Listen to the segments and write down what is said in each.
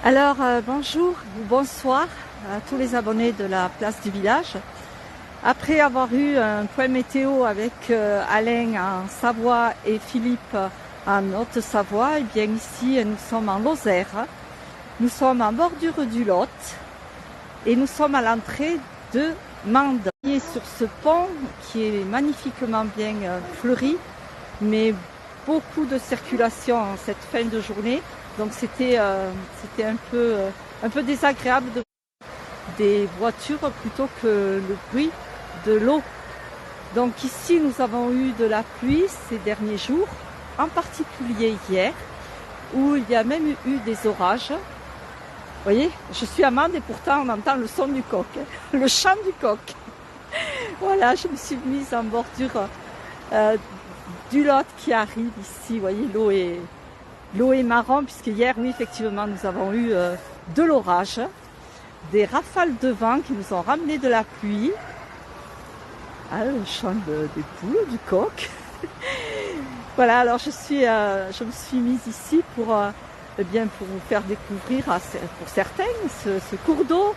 Alors bonjour ou bonsoir à tous les abonnés de la place du village. Après avoir eu un point météo avec Alain en Savoie et Philippe en Haute-Savoie, et bien ici nous sommes en Lozère. Nous sommes en bordure du Lot et nous sommes à l'entrée de Mende. Sur ce pont qui est magnifiquement bien fleuri, mais beaucoup de circulation en cette fin de journée. Donc c'était un peu désagréable de des voitures plutôt que le bruit de l'eau. Donc ici nous avons eu de la pluie ces derniers jours, en particulier hier, où il y a même eu des orages. Vous voyez, je suis à Mende et pourtant on entend le son du coq, le chant du coq. Voilà, je me suis mise en bordure du Lot qui arrive ici. Vous voyez, l'eau est marron, puisque hier, oui, effectivement, nous avons eu de l'orage, des rafales de vent qui nous ont ramené de la pluie. Ah, le chant des poules, du coq. Voilà, alors je me suis mise ici pour vous faire découvrir pour certains ce cours d'eau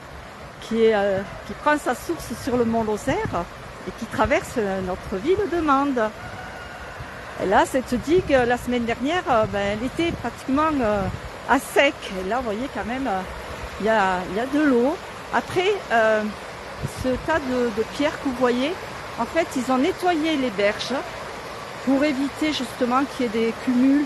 qui prend sa source sur le mont Lozère et qui traverse notre ville de Mende. Et là, cette digue, la semaine dernière, elle était pratiquement à sec. Et là, vous voyez quand même, il y a de l'eau. Après, ce tas de pierres que vous voyez, en fait, ils ont nettoyé les berges pour éviter justement qu'il y ait des cumuls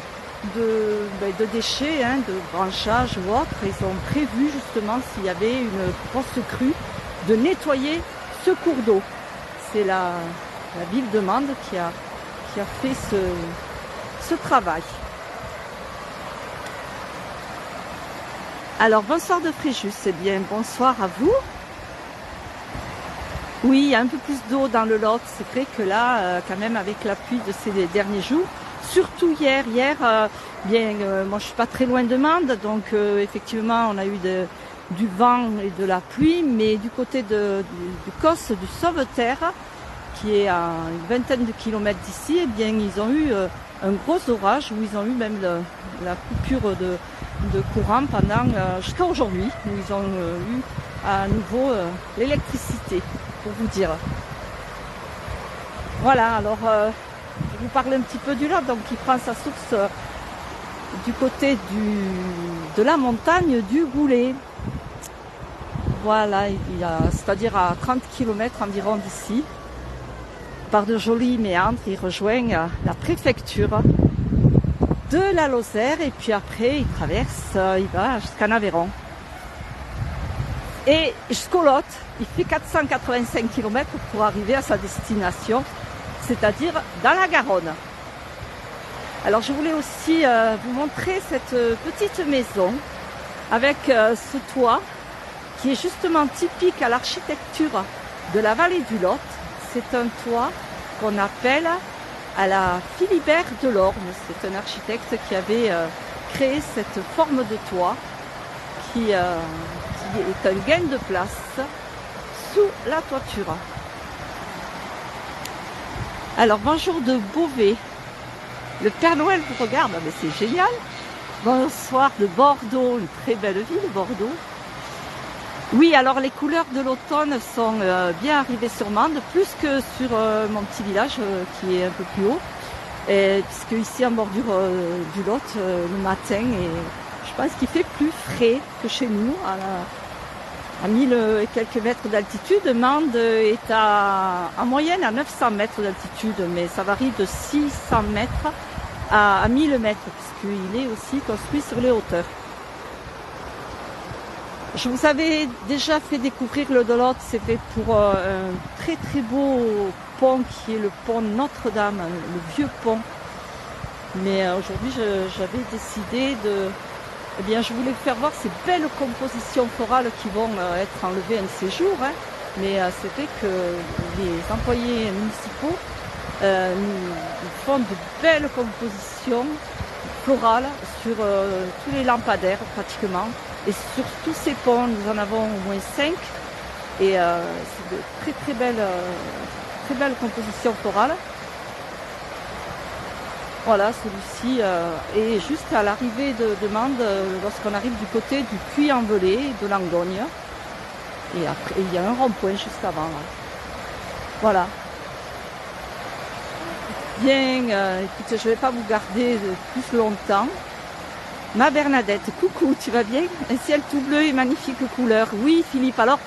de déchets, de branchages ou autres. Ils ont prévu justement, s'il y avait une grosse crue, de nettoyer ce cours d'eau. C'est la ville de Mende qui a fait ce travail. Alors bonsoir de Fréjus, eh bien bonsoir à vous. Oui, il y a un peu plus d'eau dans le Lot, c'est vrai que là, quand même avec la pluie de ces derniers jours, surtout hier, moi je suis pas très loin de Mende, donc effectivement on a eu du vent et de la pluie, mais du côté du COS, du Sauveterre, qui est à une vingtaine de kilomètres d'ici, eh bien ils ont eu un gros orage où ils ont eu même la coupure de courant pendant jusqu'à aujourd'hui, où ils ont eu à nouveau l'électricité, pour vous dire. Voilà, alors je vous parle un petit peu du Lot, donc il prend sa source du côté de la montagne du Goulet. Voilà, c'est-à-dire à 30 km environ d'ici. Par de jolis méandres, il rejoint la préfecture de la Lozère et puis après il traverse, il va jusqu'en Aveyron. Et jusqu'au Lot, il fait 485 km pour arriver à sa destination, c'est-à-dire dans la Garonne. Alors je voulais aussi vous montrer cette petite maison avec ce toit qui est justement typique à l'architecture de la vallée du Lot. C'est un toit qu'on appelle à la Philibert Delorme. C'est un architecte qui avait créé cette forme de toit qui est un gain de place sous la toiture. Alors bonjour de Beauvais. Le Père Noël vous regarde, mais c'est génial. Bonsoir de Bordeaux, une très belle ville, Bordeaux. Oui, alors les couleurs de l'automne sont bien arrivées sur Mende, plus que sur mon petit village qui est un peu plus haut. Puisque ici en bordure du Lot, le matin, et je pense qu'il fait plus frais que chez nous, à 1000 et quelques mètres d'altitude. Mende est en moyenne à 900 mètres d'altitude, mais ça varie de 600 mètres à 1000 mètres, puisqu'il est aussi construit sur les hauteurs. Je vous avais déjà fait découvrir le Lot, c'est fait pour un très très beau pont qui est le pont Notre-Dame, le vieux pont. Mais aujourd'hui j'avais décidé je voulais vous faire voir ces belles compositions florales qui vont être enlevées un de ces jours. Mais c'est vrai que les employés municipaux nous font de belles compositions florales sur tous les lampadaires pratiquement. Et sur tous ces ponts, nous en avons au moins 5. Et c'est de très belles compositions florales. Voilà, celui-ci est juste à l'arrivée de Mende, lorsqu'on arrive du côté du Puy-en-Velay, de Langogne. Et après, il y a un rond-point juste avant. Là. Voilà. Bien, écoutez, je ne vais pas vous garder plus longtemps. Ma Bernadette, coucou, tu vas bien? Un ciel tout bleu et magnifique couleur. Oui, Philippe, alors,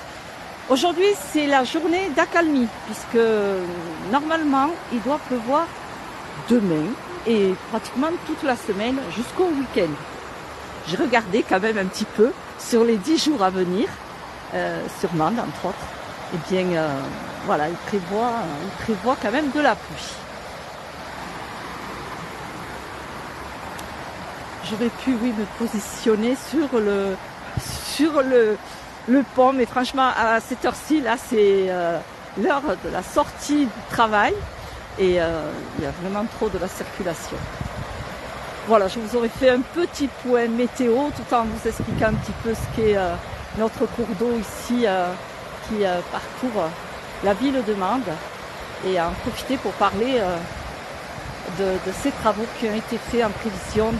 aujourd'hui, c'est la journée d'accalmie, puisque normalement, il doit pleuvoir demain et pratiquement toute la semaine jusqu'au week-end. J'ai regardé quand même un petit peu sur les 10 jours à venir, sur Mende, entre autres. Eh bien, voilà, il prévoit quand même de la pluie. J'aurais pu, oui, me positionner sur le pont, mais franchement, à cette heure-ci, là, c'est l'heure de la sortie du travail et il y a vraiment trop de la circulation. Voilà, je vous aurais fait un petit point météo tout en vous expliquant un petit peu ce qu'est notre cours d'eau ici qui parcourt la ville de Mende et en profiter pour parler de ces travaux qui ont été faits en prévision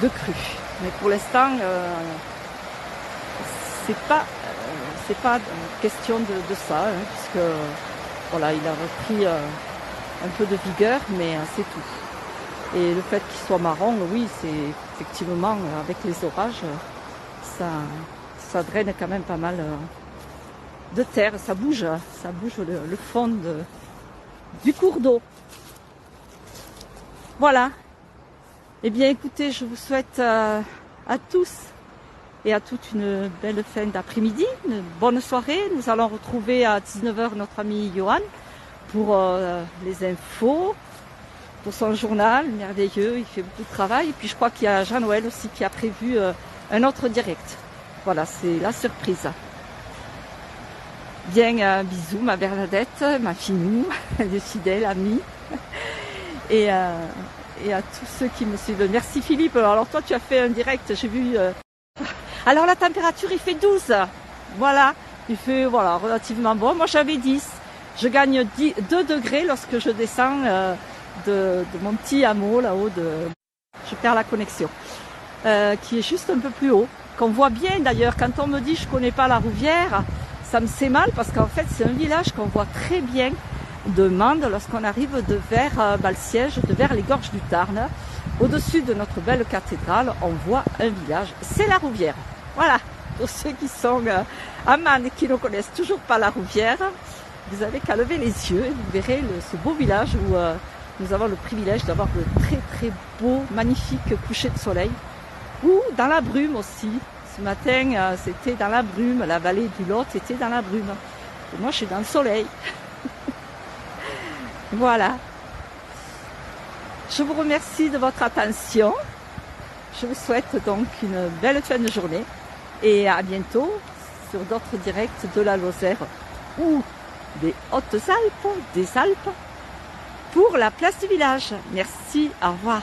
de crue. Mais pour l'instant, c'est pas question de ça, hein, puisque voilà, il a repris un peu de vigueur, mais c'est tout. Et le fait qu'il soit marron, oui, c'est effectivement avec les orages, ça draine quand même pas mal de terre, ça bouge le fond du cours d'eau. Voilà. Eh bien écoutez, je vous souhaite à tous et à toutes une belle fin d'après-midi, une bonne soirée. Nous allons retrouver à 19h notre ami Johan pour les infos, pour son journal merveilleux, il fait beaucoup de travail. Et puis je crois qu'il y a Jean-Noël aussi qui a prévu un autre direct. Voilà, c'est la surprise. Bien, bisous ma Bernadette, ma finou, des fidèles amis. Et à tous ceux qui me suivent. Merci Philippe. Alors toi tu as fait un direct, j'ai vu. Alors la température il fait 12. Voilà, il fait relativement bon. Moi j'avais 10. Je gagne 2 degrés lorsque je descends de mon petit hameau là-haut. Je perds la connexion. Qui est juste un peu plus haut. Qu'on voit bien d'ailleurs. Quand on me dit je connais pas la Rouvière, ça me fait mal parce qu'en fait c'est un village qu'on voit très bien de Mende lorsqu'on arrive de vers le siège, de vers les gorges du Tarn. Au-dessus de notre belle cathédrale, on voit un village, c'est la Rouvière. Voilà, pour ceux qui sont à Mende et qui ne connaissent toujours pas la Rouvière, vous avez qu'à lever les yeux et vous verrez ce beau village où nous avons le privilège d'avoir de très très beaux, magnifiques couchers de soleil. Ou dans la brume aussi. Ce matin, c'était dans la brume, la vallée du Lot était dans la brume. Et moi, je suis dans le soleil. Voilà. Je vous remercie de votre attention. Je vous souhaite donc une belle fin de journée et à bientôt sur d'autres directs de la Lozère ou des Hautes-Alpes, des Alpes, pour la place du village. Merci, au revoir.